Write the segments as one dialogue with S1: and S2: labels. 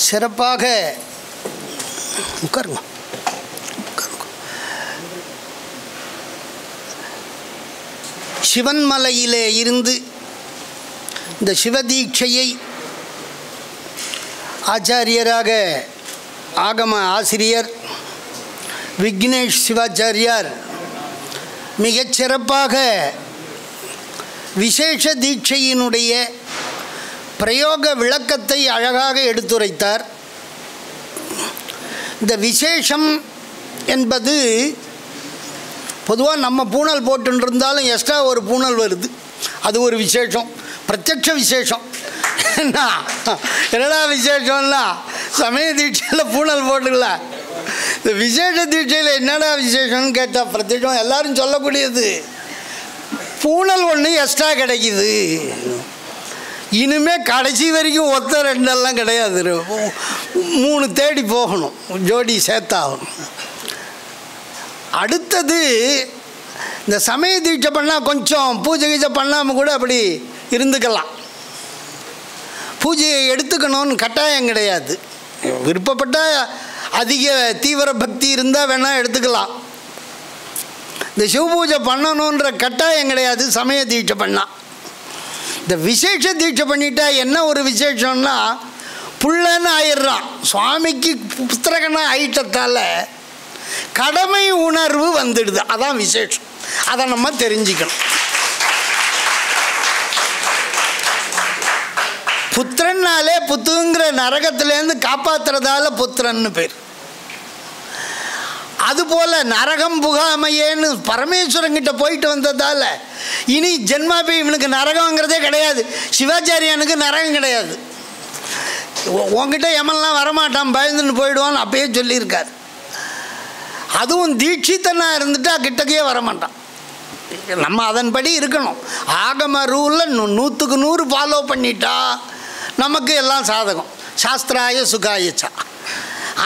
S1: சிறப்பாக உட்காருங்க. சிவன்மலையிலே இருந்து இந்த சிவதீட்சையை ஆச்சாரியராக ஆகம ஆசிரியர் விக்னேஷ் சிவாச்சாரியார் மிகச்சிறப்பாக விசேஷ தீட்சையினுடைய பிரயோக விளக்கத்தை அழகாக எடுத்துரைத்தார். இந்த விசேஷம் என்பது பொதுவாக நம்ம பூணல் போட்டுருந்தாலும் எக்ஸ்ட்ரா ஒரு பூணல் வருது, அது ஒரு விசேஷம், பிரத்யட்ச விசேஷம். என்னடா விசேஷம்னா சமய தீட்சையில் பூணல் போட்டுக்கலாம், இந்த விசேஷ தீட்சையில் என்னடா விசேஷம்னு கேட்டால் பிரத்யட்சம் எல்லோரும் சொல்லக்கூடியது. பூணல் ஒன்று எக்ஸ்ட்ரா கிடைக்கிது. இனிமேல் கடைசி வரைக்கும் ஒத்த ரெண்டெல்லாம் கிடையாது, 3 தேடி போகணும், ஜோடி சேர்த்தாகணும். அடுத்தது இந்த சமய தீட்சை பண்ணால் கொஞ்சம் பூஜை கீஜை பண்ணாமல் கூட அப்படி இருந்துக்கலாம், பூஜையை எடுத்துக்கணும்னு கட்டாயம் கிடையாது. விருப்பப்பட்டால் அதிக தீவிர பக்தி இருந்தால் வேணால் எடுத்துக்கலாம். இந்த சிவ பூஜை பண்ணணுன்ற கட்டாயம் கிடையாது சமய தீட்சை பண்ணால். இந்த விசேஷ தீட்சை பண்ணிட்டா என்ன ஒரு விசேஷம்னா புள்ளன்னு ஆயிடுறான். சுவாமிக்கு புத்திரகனாக ஆயிட்டத்தால் கடமை உணர்வு வந்துடுது, அதான் விசேஷம். அதை நம்ம தெரிஞ்சுக்கணும். புத்திரன்னாலே புத்துங்கிற நரகத்திலேருந்து காப்பாற்றுறதால புத்திரன்னு பேர். அதுபோல் நரகம் புகாமையேன்னு பரமேஸ்வரங்கிட்ட போயிட்டு வந்ததால் இனி ஜென்மாபி இவனுக்கு நரகங்கிறதே கிடையாது. சிவாச்சாரியானுக்கு நரகம் கிடையாது. உங்ககிட்ட எமன்லாம் வரமாட்டான், பயந்துன்னு போயிடுவான்னு அப்பயே சொல்லியிருக்காரு. அதுவும் தீட்சித்தனாக இருந்துட்டால் கிட்டக்கையே வரமாட்டான். நம்ம அதன்படி இருக்கணும். ஆகம ரூலில் 100க்கு 100 ஃபாலோ பண்ணிட்டா நமக்கு எல்லாம் சாதகம். சாஸ்திராய சுகாயச்சா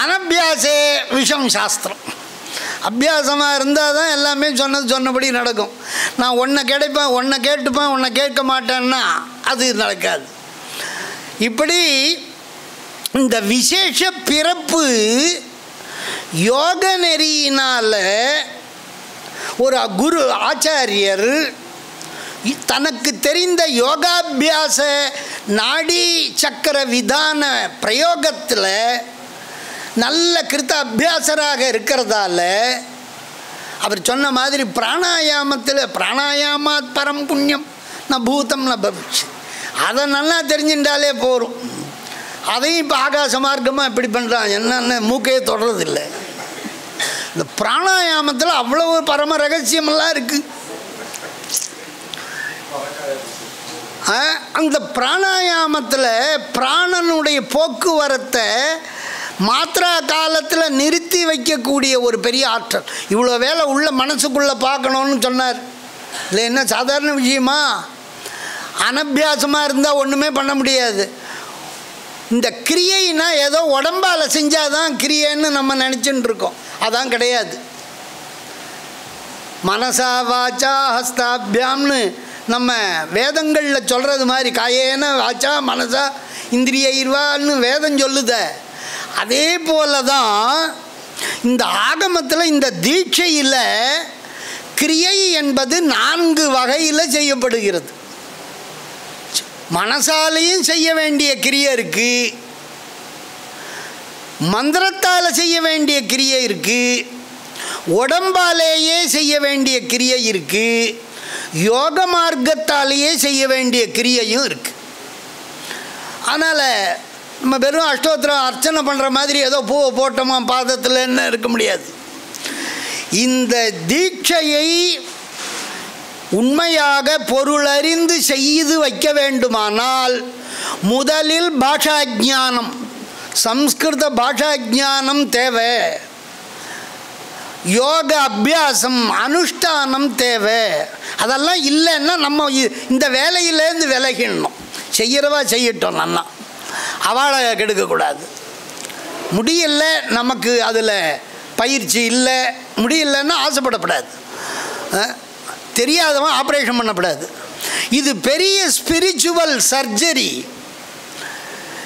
S1: அனபியாசே விஷம் சாஸ்திரம். அபியாசமாக இருந்தால் தான் எல்லாமே சொன்னபடி நடக்கும். நான் ஒன்றை கேட்பேன், ஒன்றை கேட்டுப்பேன், ஒன்றை கேட்க மாட்டேன்னா அது நடக்காது. இப்படி இந்த விசேஷ பிறப்பு யோக நெறியினால் ஒரு குரு ஆச்சாரியர் தனக்கு தெரிந்த யோகாபியாச நாடி சக்கர விதான பிரயோகத்தில் நல்ல கிருத்த அபியாசராக இருக்கிறதால அவர் சொன்ன மாதிரி பிராணாயாமத்தில் பிராணாயாமாத் பரம் புண்ணியம் ந பூதம் ந பவிஷ்யதி, அதை நல்லா தெரிஞ்சுட்டாலே போகும். அதையும் இப்போ ஆகாச மார்க்கமாக எப்படி பண்ணுறான், என்னென்ன மூக்கையே தொடரதில்லை. இந்த பிராணாயாமத்தில் அவ்வளவு பரம ரகசியமெல்லாம் இருக்குது. அந்த பிராணாயாமத்தில் பிராணனுடைய போக்குவரத்தை மாத்திரா காலத்தில் நிறுத்தி வைக்கக்கூடிய ஒரு பெரிய ஆற்றல். இவ்வளோ வேலை உள்ள மனசுக்குள்ளே பார்க்கணுன்னு சொன்னார். இல்லை என்ன சாதாரண விஷயமா? அனபியாசமாக இருந்தால் ஒன்றுமே பண்ண முடியாது. இந்த கிரியைனா ஏதோ உடம்பால் செஞ்சால் தான் கிரியைன்னு நம்ம நினச்சின்னு இருக்கோம். அதான் கிடையாது. மனசா வாச்சா ஹஸ்தாபியாம்னு நம்ம வேதங்களில் சொல்கிறது மாதிரி காயேன வாச்சா மனசா இந்திரிய இருவான்னு வேதம் சொல்லுத. அதே போல தான் இந்த ஆகமத்தில் இந்த தீட்சையில் கிரியை என்பது 4 வகையில் செய்யப்படுகிறது. மனசாலையும் செய்ய வேண்டிய கிரியை இருக்குது, மந்திரத்தால் செய்ய வேண்டிய கிரியை இருக்குது, உடம்பாலேயே செய்ய வேண்டிய கிரியை இருக்குது, யோக மார்க்கத்தாலேயே செய்ய வேண்டிய கிரியையும் இருக்குது. அதனால் நம்ம வெறும் அஷ்டோத்திரம் அர்ச்சனை பண்ணுற மாதிரி ஏதோ பூவை போட்டோமா பாதத்தில் என்ன இருக்க முடியாது. இந்த தீட்சையை உண்மையாக பொருளறிந்து செய்து வைக்க வேண்டுமானால் முதலில் பாஷாஜானம், சம்ஸ்கிருத பாஷாஜானம் தேவை, யோக அபியாசம் அனுஷ்டானம் தேவை. அதெல்லாம் இல்லைன்னா நம்ம இந்த வேலையிலேருந்து விலகிடணும். செய்கிறவா செய்யட்டும், நல்லா அவளை கெடுக்கக்கூடாது. முடியல, நமக்கு அதில் பயிற்சி இல்லை, முடியலன்னா ஆசைப்படக்கூடாது. தெரியாதவன் ஆப்ரேஷன் பண்ணக்கூடாது. இது பெரிய ஸ்பிரிச்சுவல் சர்ஜரி.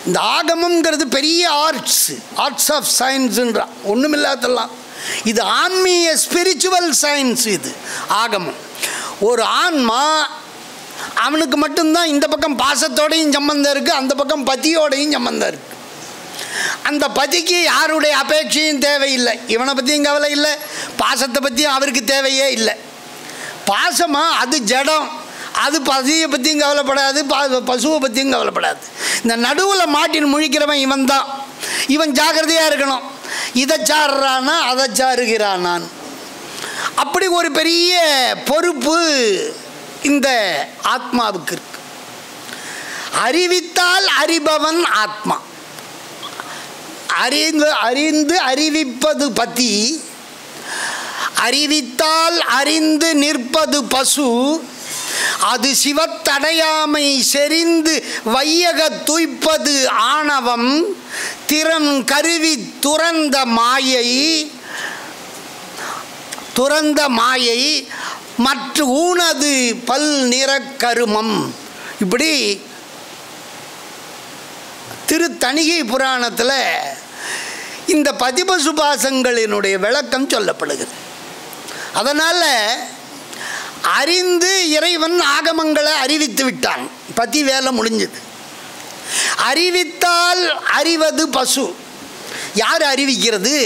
S1: இந்த ஆகமங்கிறது பெரிய ஆர்ட்ஸ் ஆஃப் சயின்ஸுன்றா, ஒன்றுமில்லாதெல்லாம். இது ஆன்மீக ஸ்பிரிச்சுவல் சயின்ஸ். இது ஆகமம். ஒரு ஆன்மா அவனுக்கு மட்டும்தான் இந்த பக்கம் பாசத்தோடையும் சம்பந்தம் இருக்குது, அந்த பக்கம் பதியோடையும் சம்பந்தம் இருக்குது. அந்த பதிக்கு யாருடைய அபேட்சையும் தேவையில்லை, இவனை பற்றியும் கவலை இல்லை, பாசத்தை பற்றியும் அவருக்கு தேவையே இல்லை. பாசமாக அது ஜடம், அது பதியை பற்றியும் கவலைப்படாது, பசுவை பற்றியும் கவலைப்படாது. இந்த நடுவில் மாட்டின் முழிக்கிறவன் இவன் தான். இவன் ஜாக்கிரதையாக இருக்கணும், இதை சாடுறானா அதை சாருகிறானான். அப்படி ஒரு பெரிய பொறுப்பு இந்த ஆத்மாவுக்கு இருக்கு. அறிவித்தால் அறிபவன் ஆத்மா, அறிந்து அறிவிப்பது பதி, அறிவித்தால் அறிந்து நிற்பது பசு, அது சிவத்தடையாமை செறிந்து வையக துய்ப்பது ஆணவம், திறம் கருவி துறந்த மாயை மற்ற ஊனது பல் நிற கருமம். இப்படி திருத்தணிகை புராணத்தில் இந்த பதிபசுபாசங்களினுடைய விளக்கம் சொல்லப்படுகிறது. அதனால் அறிந்து இறைவன் ஆகமங்களை அறிவித்து விட்டான், பதி வேலை முடிஞ்சது. அறிவித்தால் அறிவது பசு. யார் அறிவிக்கிறது?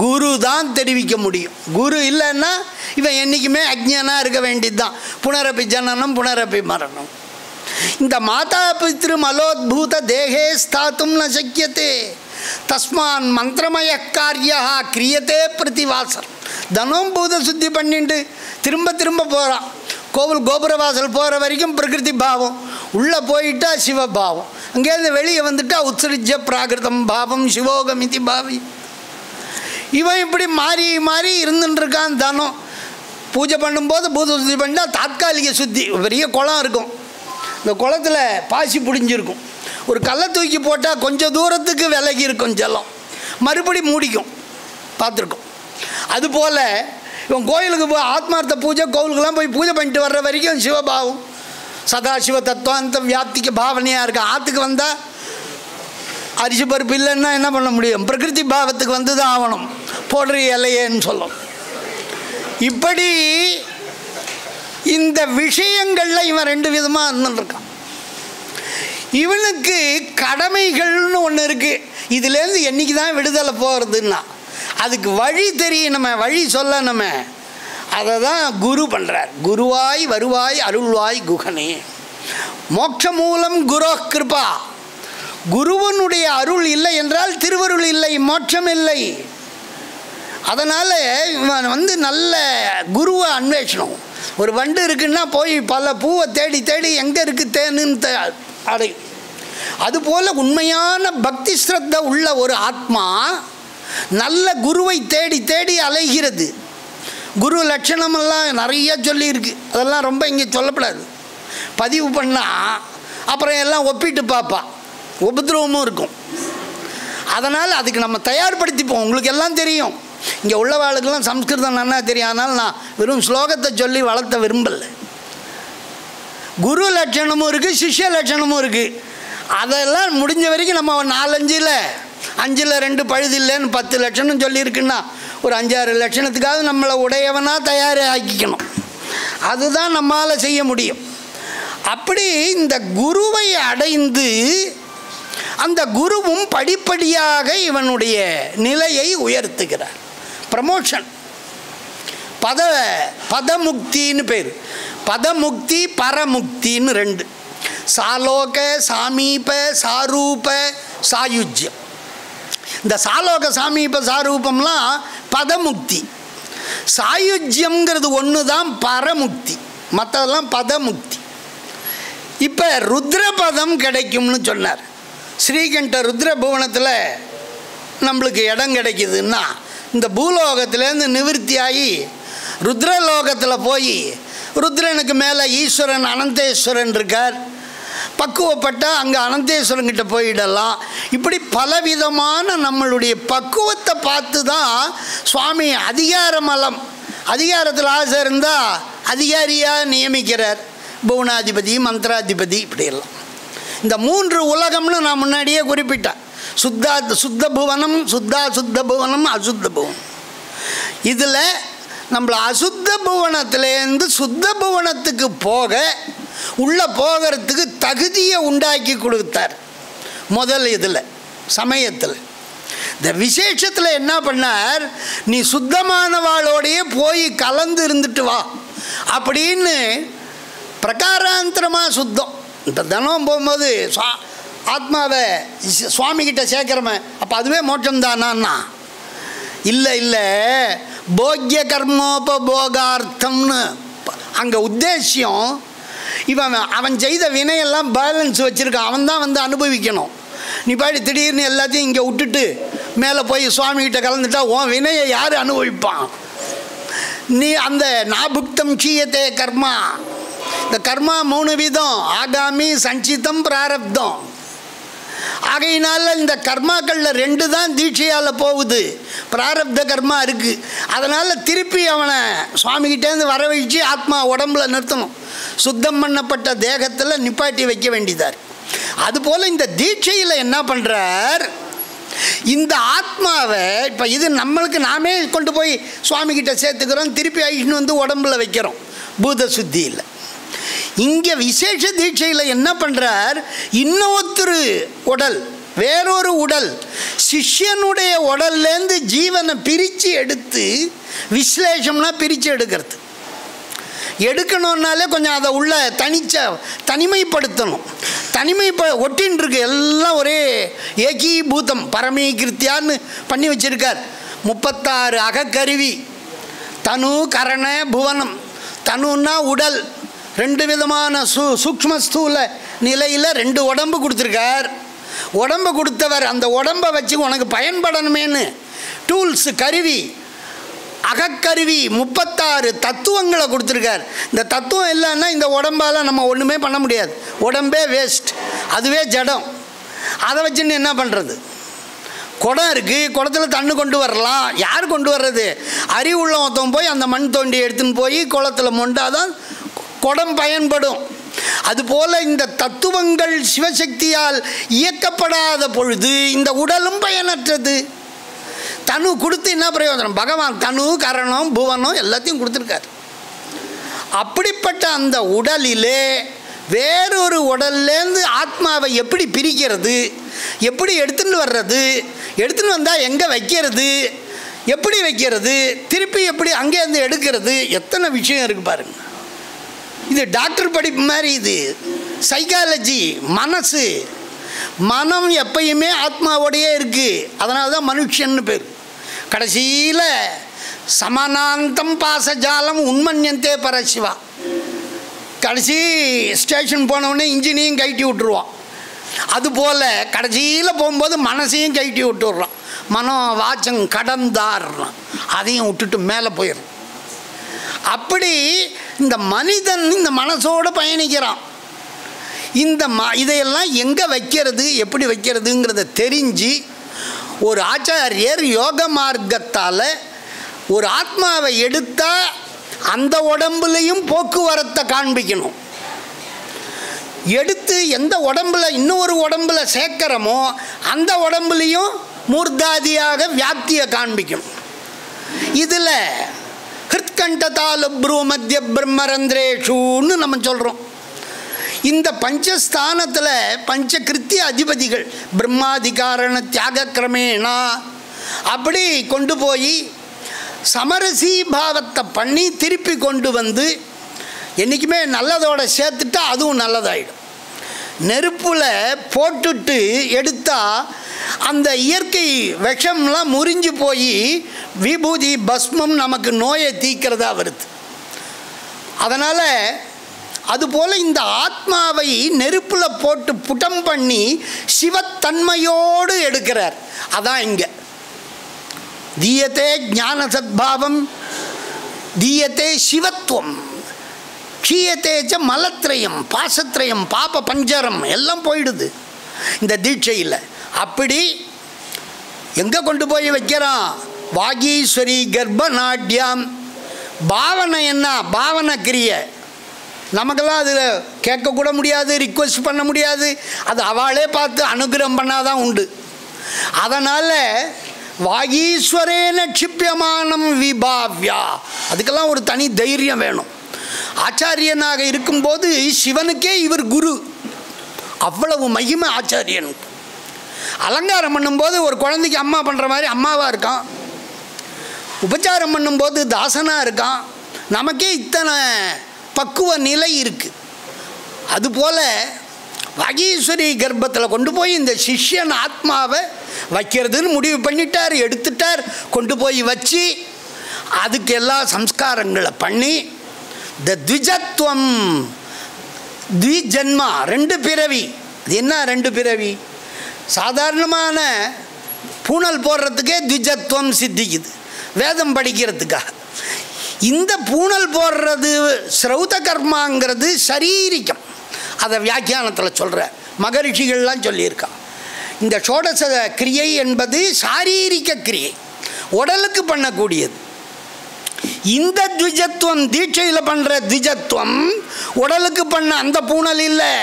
S1: குரு தான் தெரிவிக்க முடியும். குரு இல்லைன்னா இவன் என்றைக்குமே அஜ்ஞானாக இருக்க வேண்டியது தான். புனரப்பி ஜனனம் புனரப்பி மரணம். இந்த மாதா பித்ரு மலோத்பூத தேகே ஸ்தாத்தும் ந சக்கியத்தே தஸ்மான் மந்திரமய காரியா கிரியத்தே பிரதிவாசம். தனம் பூத சுத்தி பண்ணிட்டு திரும்ப திரும்ப போகிறான். கோவில் கோபுரவாசல் போகிற வரைக்கும் பிரகிருதி பாவம், உள்ளே போயிட்டா சிவபாவம், அங்கேருந்து வெளியே வந்துட்டா உத்ஸிருஜ்ய பிராகிருதம் பாவம் சிவோகமிதி பாவி. இவன் இப்படி மாறி மாறி இருந்துட்டுருக்கான். தனம் பூஜை பண்ணும்போது பூத சுத்தி பண்ணால் தாத்காலிக சுத்தி. பெரிய குளம் இருக்கும், இந்த குளத்தில் பாசி பிடிஞ்சிருக்கும், ஒரு கல்லை தூக்கி போட்டால் கொஞ்சம் தூரத்துக்கு விலகி இருக்கும் ஜலம், மறுபடி மூடிக்கும், பார்த்துருக்கோம். அதுபோல் இவன் கோயிலுக்கு போய் ஆத்மார்த்த பூஜை கோவிலுக்கெல்லாம் போய் பூஜை பண்ணிட்டு வர்ற வரைக்கும் சிவபாவம் சதாசிவ தத்துவாந்த வியாப்திக்கு பாவனையாக இருக்கான். ஆற்றுக்கு வந்தால் அரிசி பருப்பு இல்லைன்னா என்ன பண்ண முடியும்? பிரகிருதி பாவத்துக்கு வந்து தான் ஆகணும், போடுற இலையேன்னு சொல்லும். இப்படி இந்த விஷயங்களில் இவன் ரெண்டு விதமாக இருந்துருக்கான். இவனுக்கு கடமைகள்னு ஒன்று இருக்குது. இதுலேருந்து என்றைக்கு தான் விடுதலை போகிறதுன்னா அதுக்கு வழி தெரியணுமே, வழி சொல்லணுமே. அதை தான் குரு பண்ணுறார். குருவாய் வருவாய் அருள்வாய் குகனே. மோட்ச மூலம் குரோ கிருபா. குருவனுடைய அருள் இல்லை என்றால் திருவருள் இல்லை, மோட்சம் இல்லை. அதனால் இவன் நல்ல குருவை அன்வேஷனம். ஒரு வண்டு இருக்குன்னா போய் பல பூவை தேடி தேடி எங்கே இருக்குது தேனுன்னு அடையும். அதுபோல் உண்மையான பக்தி ஸ்ரத்த உள்ள ஒரு ஆத்மா நல்ல குருவை தேடி தேடி அலைகிறது. குரு லட்சணமெல்லாம் நிறைய சொல்லியிருக்கு, அதெல்லாம் ரொம்ப இங்கே சொல்லப்படாது. பதிவு பண்ணால் அப்புறம் எல்லாம் ஒப்பிட்டு பார்ப்பா, உபதிரவமும் இருக்கும். அதனால் அதுக்கு நம்ம தயார்படுத்திப்போம். உங்களுக்கு எல்லாம் தெரியும், இங்கே உள்ளவாளுக்கெல்லாம் சம்ஸ்கிருதம் நல்லா தெரியும். அதனால் நான் வெறும் ஸ்லோகத்தை சொல்லி வளர்த்த விரும்பலை. குரு லட்சணமும் இருக்குது, சிஷ்ய லட்சணமும் இருக்குது. அதெல்லாம் முடிஞ்ச வரைக்கும் நம்ம 4-5ல் 2 பழுதில்லைன்னு 10 லட்சணம் சொல்லியிருக்குன்னா ஒரு 5-6 லட்சணத்துக்காவது நம்மளை உடையவனாக தயாராக்கிக்கணும். அதுதான் நம்மளால் செய்ய முடியும். அப்படி இந்த குருவை அடைந்து அந்த குருவும் படிப்படியாக இவனுடைய நிலையை உயர்த்துகிறார். ப்ரமோஷன், பதமுக்தின்னு பேர். பதமுக்தி பரமுக்தின்னு 2. சாலோக சாமீப சாரூப சாயுஜ்யம். இந்த சாலோக சாமீப சாரூபம்லாம் பதமுக்தி. சாயுஜ்யம்ங்கிறது ஒன்று தான் பரமுக்தி, மற்றதெல்லாம் பதமுக்தி. இப்போ ருத்ரபதம் கிடைக்கும்னு சொன்னார். ஸ்ரீகண்ட ருத்ர புவனத்தில் நம்மளுக்கு இடம் கிடைக்குதுன்னா இந்த பூலோகத்திலேருந்து நிவர்த்தியாகி ருத்ரலோகத்தில் போய் ருத்ரனுக்கு மேலே ஈஸ்வரன் அனந்தேஸ்வரன் இருக்கார். பக்குவப்பட்டால் அங்கே அனந்தேஸ்வரன்கிட்ட போயிடலாம். இப்படி பலவிதமான நம்மளுடைய பக்குவத்தை பார்த்து தான் சுவாமி அதிகாரமலம், அதிகாரத்தில் ஆசை இருந்தால் அதிகாரியாக நியமிக்கிறார். புவனாதிபதி மந்திராதிபதி இப்படியெல்லாம். இந்த 3 உலகம்னு நான் முன்னாடியே குறிப்பிட்டேன். சுத்த புவனம், சுத்த புவனம், அசுத்த புவனம். இதில் நம்மளை அசுத்த புவனத்திலேருந்து சுத்த புவனத்துக்கு உள்ளே போகிறதுக்கு தகுதியை உண்டாக்கி கொடுத்தார் முதல் இதில் சமயத்தில். இந்த விசேஷத்தில் என்ன பண்ணார், நீ சுத்தமானவாளோடையே போய் கலந்து இருந்துட்டு வா அப்படின்னு பிரகாராந்தரமாக சுத்தம். இப்போ தினம் போகும்போது ஆத்மாவை சுவாமிகிட்ட சேர்க்குறமே, அப்போ அதுவே மோட்சம்தானா? இல்லை, போக்கிய கர்மோபோகார்த்தம்னு அங்கே உத்தேசியம். அவன் செய்த வினையெல்லாம் பேலன்ஸ் வச்சுருக்கான், அவன் தான் வந்து அனுபவிக்கணும். நீ பாடி திடீர்னு எல்லாத்தையும் இங்கே விட்டுட்டு மேலே போய் சுவாமிகிட்ட கலந்துட்டா உன் வினையை யார் அனுபவிப்பான்? நீ அந்த நாபுக்தம் சீயத்தே கர்மா. இந்த கர்மா 3 விதம்: ஆகாமி, சஞ்சிதம், பிராரப்தம். ஆகையினால இந்த கர்மாக்களில் 2 தான் தீட்சையால் போகுது. பிராரப்த கர்மா இருக்குது. அதனால் திருப்பி அவனை சுவாமிகிட்டேருந்து வர வச்சு ஆத்மா உடம்புல நிறுத்தணும். சுத்தம் பண்ணப்பட்ட தேகத்தில் நிப்பாட்டி வைக்க வேண்டியதார். அதுபோல் இந்த தீட்சையில் என்ன பண்ணுறார், இந்த ஆத்மாவை இப்போ இது நம்மளுக்கு நாமே கொண்டு போய் சுவாமிகிட்ட சேர்த்துக்கிறோம், திருப்பி ஆயிஷ்னு வந்து உடம்புல வைக்கிறோம் பூத சுத்தியில். இங்கே விசேஷ தீட்சையில் என்ன பண்ணுறார், இன்னொருத்தர் உடல், வேறொரு உடல், சிஷ்யனுடைய உடல்லேருந்து ஜீவனை பிரித்து எடுத்து, விஸ்லேஷம்னா பிரித்து எடுக்கணுன்னாலே கொஞ்சம் அதை உள்ள தனிமைப்படுத்தணும். ஒட்டின்னு இருக்கு எல்லாம் ஒரே ஏகீபூதம் பரமீகிருத்தியான்னு பண்ணி வச்சிருக்கார். 36 அகக்கருவி, தனு கரண புவனம். தனுன்னா உடல், 2 விதமான சூக்ஷ்ம ஸ்தூல நிலையில் 2 உடம்பு கொடுத்துருக்கார். உடம்பு கொடுத்தவர் அந்த உடம்பை வச்சு உனக்கு பயன்படணுமேனு டூல்ஸ், கருவி, அகக்கருவி 36 தத்துவங்களை கொடுத்துருக்கார். இந்த தத்துவம் இல்லைன்னா இந்த உடம்பால் நம்ம ஒன்றுமே பண்ண முடியாது. உடம்பே வேஸ்ட், அதுவே ஜடம். அதை வச்சுன்னு என்ன பண்ணுறது? குடம் இருக்குது, குடத்தில் தண்ணி கொண்டு வரலாம். யார் கொண்டு வர்றது? அறிவுள்ள மொத்தம் போய் அந்த மண் தோண்டி எடுத்துன்னு போய் குளத்தில் மொண்டாதான் குடம் பயன்படும். அதுபோல் இந்த தத்துவங்கள் சிவசக்தியால் இயக்கப்படாத பொழுது இந்த உடலும் பயனற்றது. தனு கொடுத்து என்ன பிரயோஜனம்? பகவான் தனு கரணம் புவனம் எல்லாத்தையும் கொடுத்துருக்கார். அப்படிப்பட்ட அந்த உடலிலே வேறொரு உடல்லேருந்து ஆத்மாவை எப்படி பிரிக்கிறது, எப்படி எடுத்துன்னு வர்றது, எடுத்துன்னு வந்தால் எங்கே வைக்கிறது, எப்படி வைக்கிறது, திருப்பி எப்படி அங்கேருந்து எடுக்கிறது, எத்தனை விஷயம் இருக்குது பாருங்கள். இது டாக்டர் படிப்பு மாதிரி. இது சைக்காலஜி, மனம் எப்பயுமே ஆத்மாவோடையே இருக்குது. அதனால தான் மனுஷன்னு பேர். கடைசியில் சமானாந்தம் பாசஜாலம் உண்மன்யந்தே பரசிவா. கடைசி ஸ்டேஷன் போனவுடனே இன்ஜினையும் கழட்டி விட்டுருவான். அதுபோல் கடைசியில் போகும்போது மனசையும் கழட்டி விட்டுடுறான். மனம் வாச்சம் கடந்தாடுறான், அதையும் விட்டுட்டு மேலே போயிடுறான். அப்படி இந்த மனிதன் இந்த மனசோடு பயணிக்கிறான். இதையெல்லாம் எங்கே வைக்கிறது, எப்படி வைக்கிறதுங்கிறத தெரிஞ்சு ஒரு ஆச்சாரியர் யோக மார்க்கத்தால் ஒரு ஆத்மாவை எடுத்தால் அந்த உடம்புலையும் போக்குவரத்தை காண்பிக்கணும். எடுத்து எந்த உடம்பில் இன்னொரு உடம்பில் சேர்க்கிறோமோ அந்த உடம்புலையும் மூர்தாதியாக வியாப்தியை காண்பிக்கணும். இதில் ஹிருத்கண்டதால ப்ரூமத்திய பிரம்மரந்திரேஷுன்னு நம்ம சொல்கிறோம். இந்த பஞ்சஸ்தானத்தில் பஞ்சகிருத்திய அதிபதிகள் பிரம்மாதிகாரண தியாக கிரமேணா அப்படி கொண்டு போய் சமரசி பாவத்தை பண்ணி திருப்பி கொண்டு வந்து என்றைக்குமே நல்லதோட சேர்த்துட்டா அதுவும் நல்லதாயிடும். நெருப்பில் போட்டுட்டு எடுத்தால் அந்த இயற்கை விஷம்லாம் முறிஞ்சு போய் விபூதி பஸ்மம் நமக்கு நோயை தீக்கிறதா வருது. அதனால் அதுபோல் இந்த ஆத்மாவை நெருப்பில் போட்டு புடம் பண்ணி சிவத்தன்மையோடு எடுக்கிறார். அதான் இங்கே தீயத்தே ஞான சத்பாவம், தீயத்தே சிவத்துவம், க்ஷீயத்தேச்ச மலத்திரயம், பாசத்திரயம், பாப பஞ்சரம் எல்லாம் போயிடுது இந்த தீட்சையில். அப்படி எங்கே கொண்டு போய் வைக்கிறான்? வாகீஸ்வரி கர்ப்பநாட்யாம். பாவனை என்ன? பாவனை கிரிய நமக்கெல்லாம் அதில் கேட்கக்கூட முடியாது, ரிக்வெஸ்ட் பண்ண முடியாது. அது அவளே பார்த்து அனுகிரகம் பண்ணாதான் உண்டு. அதனால் வாகீஸ்வரேன க்ஷிப்யமானம் விபாவ்யா, அதுக்கெல்லாம் ஒரு தனி தைரியம் வேணும். ஆச்சாரியனாக இருக்கும்போது சிவனுக்கே இவர் குரு, அவ்வளவு மகிமை ஆச்சாரியனுக்கு. அலங்காரம் பண்ணும்போது ஒரு குழந்தைக்கு அம்மா பண்ணுற மாதிரி அம்மாவாக இருக்கான், உபச்சாரம் பண்ணும்போது தாசனாக இருக்கான். நமக்கே இத்தனை பக்குவ நிலை இருக்குது. அதுபோல் வாகீஸ்வரி கர்ப்பத்தில் கொண்டு போய் இந்த சிஷ்யன் ஆத்மாவை வைக்கிறதுன்னு முடிவு பண்ணிட்டார், எடுத்துட்டார். கொண்டு போய் வச்சு அதுக்கு எல்லா சம்ஸ்காரங்களை பண்ணி இந்த த்விஜத்துவம், த்விஜன்மா, 2 பிறவி. அது என்ன 2 பிறவி? சாதாரணமான பூணல் போடுறதுக்கே த்விஜத்துவம் சித்திக்குது, வேதம் படிக்கிறதுக்காக. இந்த பூணல் போடுறது ஸ்ரௌத கர்மாங்கிறது சரீரிக்கம். அதை வியாக்கியானத்தில் சொல்கிற மகரிஷிகள்லாம் சொல்லியிருக்கான். இந்த ஷோடச கிரியை என்பது சாரீரிக்க கிரியை, உடலுக்கு பண்ணக்கூடியது. இந்த த்விஜத்துவம், தீட்சையில் பண்ணுற த்விஜத்துவம் உடலுக்கு பண்ண அந்த பூணல் இல்லை,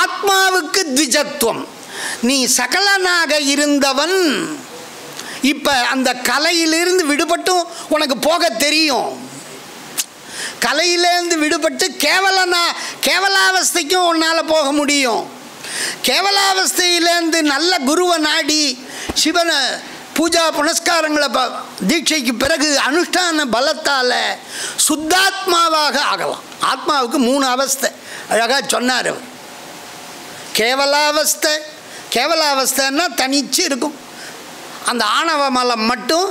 S1: ஆத்மாவுக்கு த்விஜத்துவம். நீ சகலனாக இருந்தவன் இப்போ அந்த கலையிலிருந்து விடுபட்டும் உனக்கு போக தெரியும். கலையிலேருந்து விடுபட்டு கேவலாவஸ்தைக்கும் உன்னால் போக முடியும். கேவலாவஸ்தையிலேருந்து நல்ல குருவை நாடி சிவனை பூஜா புனஸ்காரங்களை தீட்சைக்கு பிறகு அனுஷ்டான பலத்தால் சுத்தாத்மாவாக ஆகலாம். ஆத்மாவுக்கு 3 அவஸ்தை அழகாக சொன்னார் அவர். கேவலாவஸ்தை, கேவலாவஸ்தைன்னா தனிச்சு இருக்கும், அந்த ஆணவ மலம் மட்டும்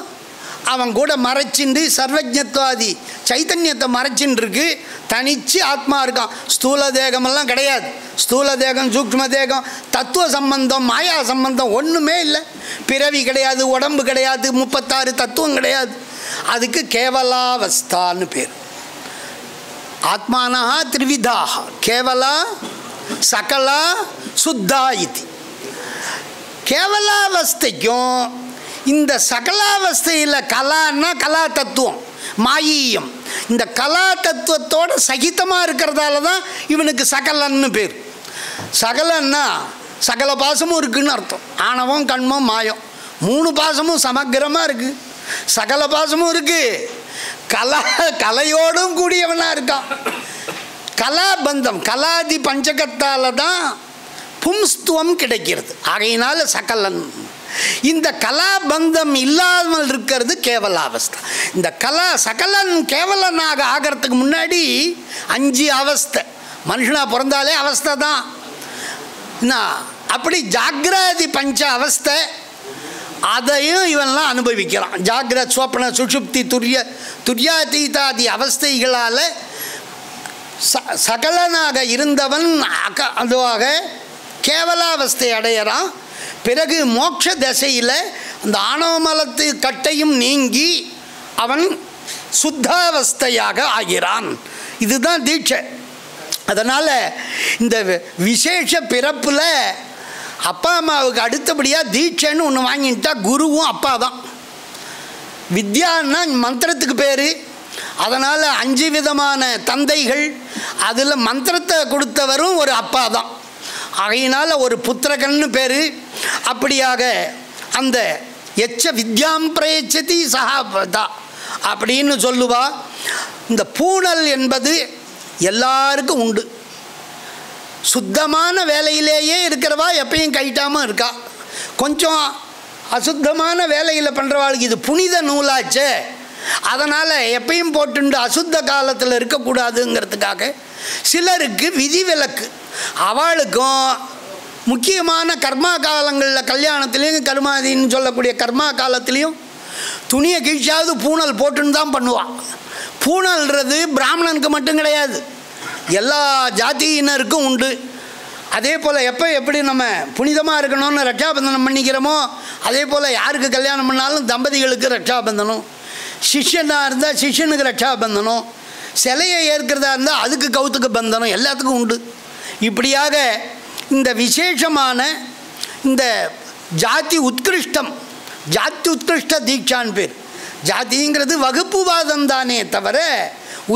S1: அவன் கூட மறைச்சின்று சர்வஜத்வாதி சைத்தன்யத்தை மறைச்சின்னு இருக்கு, தனிச்சு ஆத்மா இருக்கான். ஸ்தூல தேகமெல்லாம் கிடையாது. ஸ்தூல தேகம், சூக்ஷ்ம தேகம், தத்துவ சம்பந்தம், மாயா சம்பந்தம் ஒன்றுமே இல்லை. பிறவி கிடையாது, உடம்பு கிடையாது, 36 தத்துவம் கிடையாது. அதுக்கு கேவலாவஸ்தான்னு பேர். ஆத்மானா த்ரிவிதாக, கேவலா, சகலா, சுத்தா இது. கேவலாவஸ்தைக்கும் இந்த சகலாவஸ்தையில் கலான்னா கலா தத்துவம், மாயீயம், இந்த கலா தத்துவத்தோடு சகிதமாக இருக்கிறதால தான் இவனுக்கு சகலன்னு பேர். சகலன்னா சகல பாசமும் இருக்குதுன்னு அர்த்தம். ஆணவம், கண்மம், மாயம் 3 பாசமும் சமக்கிரமாக இருக்குது. சகல பாசமும் இருக்குது, கலையோடும் கூடியவனாக இருக்கான். கலாபந்தம், கலாதி பஞ்சகத்தால் தான் பும்ஸ்துவம் கிடைக்கிறது. ஆகையினால சகலன். இந்த கலாபந்தம் இல்லாமல் இருக்கிறது கேவலாவஸ்தை. இந்த சகலன் கேவலனாக ஆகிறதுக்கு முன்னாடி 5 அவஸ்தை. மனுஷனாக பிறந்தாலே அவஸ்தை தான். அப்படி ஜாகிரதி பஞ்ச அவஸ்தை, அதையும் இவன்லாம் அனுபவிக்கிறான். ஜாகிரத், ஸ்வப்ன, சுஷுப்தி, துரியாதீதாதி அவஸ்தைகளால் சகலனாக இருந்தவன் அதுவாக கேவலாவஸ்தை அடையிறான். பிறகு மோட்ச தசையில் அந்த ஆணவமலத்து கட்டையும் நீங்கி அவன் சுத்தாவஸ்தையாக ஆகிறான். இதுதான் தீட்சை. அதனால் இந்த விசேஷ பிறப்பில் அப்பா அம்மாவுக்கு அடுத்தபடியாக தீட்சைன்னு ஒன்று வாங்கிட்டா குருவும் அப்பா தான். வித்யான்னா மந்திரத்துக்கு பேர். அதனால் 5 விதமான தந்தைகள், அதில் மந்திரத்தை கொடுத்தவரும் ஒரு அப்பா தான். ஆகையினால் ஒரு புத்திரகன்னு பேர். அப்படியாக அந்த எச்ச வித்யாம் பிரயச்சதி சகாபதா அப்படின்னு சொல்லுவா. இந்த பூணல் என்பது எல்லாருக்கும் உண்டு. சுத்தமான வேலையிலேயே இருக்கிறவா எப்பயும் கைட்டாமல் இருக்கா. கொஞ்சம் அசுத்தமான வேலையில் பண்ணுறவாளுக்கு இது புனித நூலாச்சே, அதனால் எப்பயும் போட்டுண்டு அசுத்த காலத்தில் இருக்கக்கூடாதுங்கிறதுக்காக சிலருக்கு விதிவிலக்கு. அவளுக்கும் முக்கியமான கர்மா காலங்களில், கல்யாணத்துலேயும் கர்மாதின்னு சொல்லக்கூடிய கர்மா காலத்துலேயும் துணியை கிழிச்சாவது பூணல் போட்டுன்னு தான் பண்ணுவாள். பூணல்ன்றது பிராமணனுக்கு மட்டும் கிடையாது, எல்லா ஜாதியினருக்கும் உண்டு. அதே போல் எப்படி நம்ம புனிதமாக இருக்கணும்னு ரட்சாபந்தனம் பண்ணிக்கிறோமோ, அதே போல் யாருக்கு கல்யாணம் பண்ணாலும் தம்பதிகளுக்கு ரட்சாபந்தனம், சிஷ்யனாக இருந்தால் சிஷ்யனுக்கு ரட்சாபந்தனம், சிலையை ஏற்கிறதா இருந்தால் அதுக்கு கௌத்துக்கு பந்தனம், எல்லாத்துக்கும் உண்டு. இப்படியாக இந்த விசேஷமான இந்த ஜாதி உத்கிருஷ்டம், ஜாதி உத்கிருஷ்ட தீட்சான்னு பேர். ஜாதிங்கிறது வகுப்புவாதம் தானே தவிர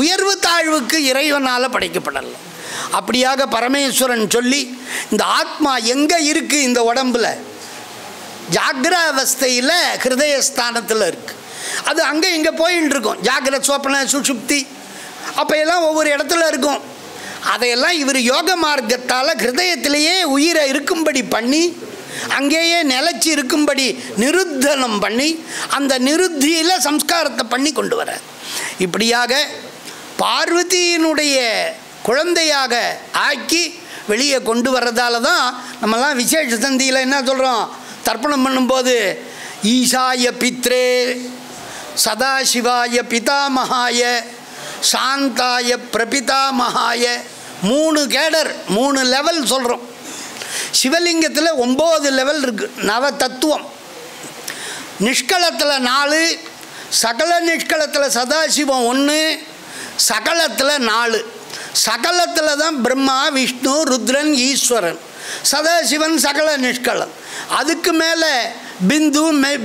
S1: உயர்வு தாழ்வுக்கு இறைவனால் படைக்கப்படலை. அப்படியாக பரமேஸ்வரன் சொல்லி இந்த ஆத்மா எங்கே இருக்குது? இந்த உடம்பில் ஜாகிர அவஸ்தையில் ஹிருதயஸ்தானத்தில் இருக்குது. அது அங்கே இங்கே போயின்னு இருக்கும். ஜாகிர சோப்பன சுஷுப்தி அப்போ எல்லாம் ஒவ்வொரு இடத்துல இருக்கும். அதையெல்லாம் இவர் யோக மார்க்கத்தால் ஹிருதயத்திலேயே உயிரை இருக்கும்படி பண்ணி அங்கேயே நிலச்சி இருக்கும்படி நிருத்தனம் பண்ணி அந்த நிருத்தியில் சம்ஸ்காரத்தை பண்ணி கொண்டு வர இப்படியாக பார்வதியினுடைய குழந்தையாக ஆக்கி வெளியே கொண்டு வர்றதால தான் நம்மலாம் விசேஷ சந்தியில் என்ன சொல்கிறோம்? தர்ப்பணம் பண்ணும்போது ஈசாய பித்ரே சதாசிவாய பிதாமகாய சாந்தாய பிரபிதாமகாய 3 கேடர் 3 லெவல் சொல்கிறோம். சிவலிங்கத்தில் 9 லெவல் இருக்குது. நவ தத்துவம். நிஷ்களத்தில் 4, சகல நிஷ்களத்தில் சதாசிவம் 1, சகலத்தில் 4. சகலத்தில் தான் பிரம்மா விஷ்ணு ருத்ரன் ஈஸ்வரன். சதாசிவன் சகல நிஷ்களம். அதுக்கு மேலே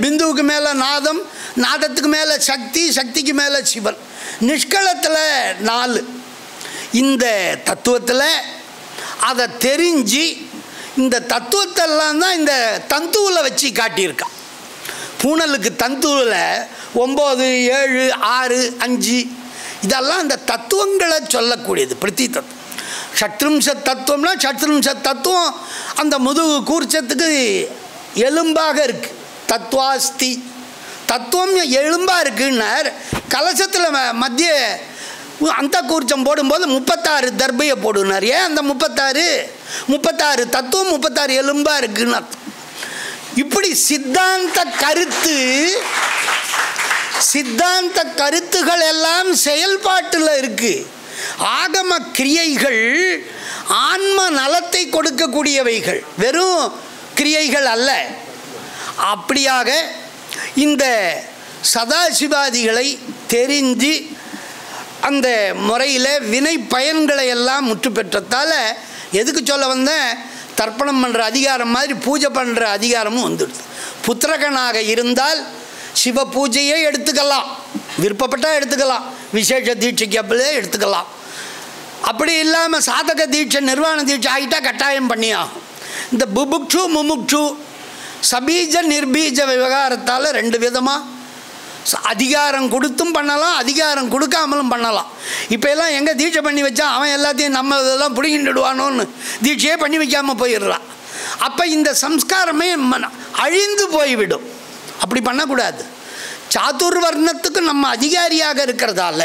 S1: பிந்துவுக்கு மேலே நாதம், நாதத்துக்கு மேலே சக்தி, சக்திக்கு மேலே சிவன். நிஷ்களத்தில் 4. இந்த தத்துவத்தில் அதை தெரிஞ்சு இந்த தத்துவத்தெல்லாம் தான் இந்த தந்துவில் வச்சு காட்டியிருக்கான். பூனலுக்கு தந்துவில் 9, 7, 6, 5 இதெல்லாம் இந்த தத்துவங்களை சொல்லக்கூடியது. பிரதி தத்துவம் சத்ரும்ச தத்துவம்னா சத்ரும்ச தத்துவம் அந்த முதுகு கூர்ச்சத்துக்கு எலும்பாக இருக்குது. தத்துவாஸ்தி தத்துவம் எலும்பாக இருக்குன்னார். கலசத்தில் மத்திய அந்த கூர்ச்சம் போடும்போது 36 தர்பையை போடுனார். ஏன் அந்த 36 தத்துவம் 36 எலும்பாக இருக்குன்னு அர்த்தம். இப்படி சித்தாந்த கருத்துகள் எல்லாம் செயல்பாட்டில் இருக்கு. ஆகம கிரியைகள் ஆன்ம நலத்தை கொடுக்கக்கூடியவைகள், வெறும் கிரியைகள் அல்ல. அப்படியாக இந்த சதாசிவாதிகளை தெரிஞ்சு அந்த முறையில் வினை பயன்களை எல்லாம் முற்று பெற்றதால் எதுக்கு சொல்ல வந்தேன்? தர்ப்பணம் பண்ணுற அதிகாரம் மாதிரி பூஜை பண்ணுற அதிகாரமும் வந்துடுது. புத்திரகனாக இருந்தால் சிவ பூஜையே எடுத்துக்கலாம், விருப்பப்பட்டால் எடுத்துக்கலாம், விசேஷ தீட்சைக்கு அப்படியே எடுத்துக்கலாம். அப்படி இல்லாமல் சாதக தீட்சை நிர்வாண தீட்சை ஆகிட்டால் கட்டாயம் பண்ணி ஆகும். இந்த புபுக்ஷு முமுக்ஷு சபீஜ நிர்பீஜ விவகாரத்தால் 2 விதமாக அதிகாரம் கொடுத்தும் பண்ணலாம், அதிகாரம் கொடுக்காமலும் பண்ணலாம். இப்போ எல்லாம் எங்கே தீட்சை பண்ணி வச்சா அவன் எல்லாத்தையும் நம்ம இதெல்லாம் பிடிங்கிடுவானோன்னு தீட்சையே பண்ணி வைக்காமல் போயிடுறான். அப்போ இந்த சம்ஸ்காரமே அழிந்து போய்விடும். அப்படி பண்ணக்கூடாது. சாதுர்வர்ணத்துக்கு நம்ம அதிகாரியாக இருக்கிறதால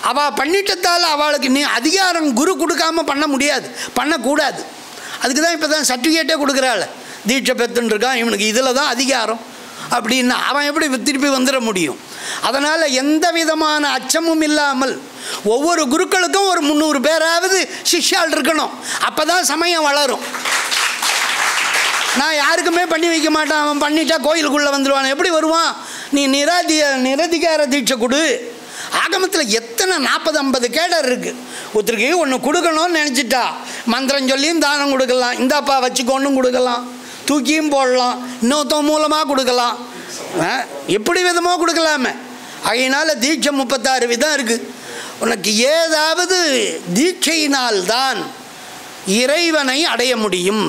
S1: அவள் பண்ணிட்டதால் அவளுக்கு நீ அதிகாரம் குரு கொடுக்காமல் பண்ண முடியாது, பண்ணக்கூடாது. அதுக்கு தான் இப்போ தான் சர்டிஃபிகேட்டே கொடுக்குறாள். தீட்சை பெற்றுன்னு இருக்கான், இவனுக்கு இதில் தான் அதிகாரம் அப்படின்னா அவன் எப்படி திருப்பி வந்துட முடியும்? அதனால் எந்த விதமான அச்சமும் இல்லாமல் ஒவ்வொரு குருக்களுக்கும் ஒரு 300 பேராவது சிஷ்யால் இருக்கணும். அப்போ தான் சமயம் வளரும். நான் யாருக்குமே பண்ணி வைக்க மாட்டேன், அவன் பண்ணிட்டா கோயிலுக்குள்ளே வந்துடுவான். எப்படி வருவான்? நீ நிரதிகார தீட்சை கொடு. ஆகமத்தில் எத்தனை 40-50 கேடர் இருக்குது. ஒருத்தருக்கு ஒன்று கொடுக்கணும்னு நினச்சிட்டா மந்திரம் சொல்லியும் தானம் கொடுக்கலாம், இந்தாப்பா வச்சுக்கொண்டும் கொடுக்கலாம், தூக்கியும் போடலாம், இன்னொருத்தவங்க மூலமாக கொடுக்கலாம், எப்படி விதமாக கொடுக்கலாமே. அதனால் தீட்சை 36 விதம் இருக்குது. உனக்கு ஏதாவது தீட்சையினால்தான் இறைவனை அடைய முடியும்.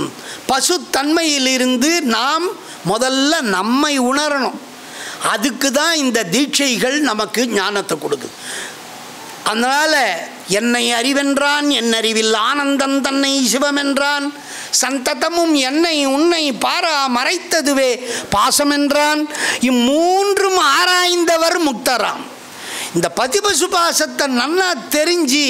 S1: பசுத்தன்மையிலிருந்து நாம் முதல்ல நம்மை உணரணும். அதுக்கு தான் இந்த தீட்சைகள் நமக்கு ஞானத்தை கொடுக்குது. அதனால் என்னை அறிவென்றான், என் அறிவில் ஆனந்தம் தன்னை சிவமென்றான், சந்ததமும் என்னை உன்னை பாரா மறைத்ததுவே பாசமென்றான், இம்மூன்றும் ஆராய்ந்தவர் முக்தராம். இந்த பதிபசு பாசத்தை நன்னா தெரிஞ்சு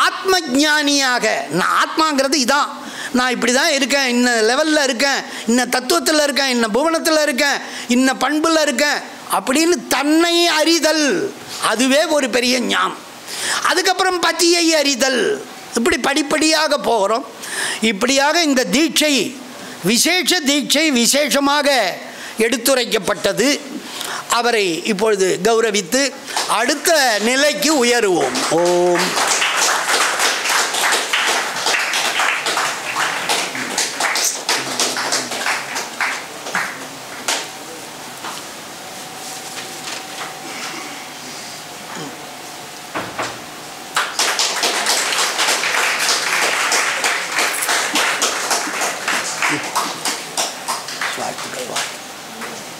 S1: ஆத்ம ஞானியாக, நான் ஆத்மாங்கிறது இதான், நான் இப்படி தான் இருக்கேன், இன்ன லெவலில் இருக்கேன், இன்ன தத்துவத்தில் இருக்கேன், இன்ன புவனத்தில் இருக்கேன், இன்ன பண்பில் இருக்கேன் அப்படின்னு தன்னை அறிதல், அதுவே ஒரு பெரிய ஞானம். அதுக்கப்புறம் பதியை அறிதல், இப்படி படிப்படியாக போகிறோம். இப்படியாக இந்த தீட்சை விசேஷ தீட்சை விசேஷமாக எடுத்துரைக்கப்பட்டது. அவரை இப்பொழுது கௌரவித்து அடுத்த நிலைக்கு உயருவோம். ஓம் வாழ்க.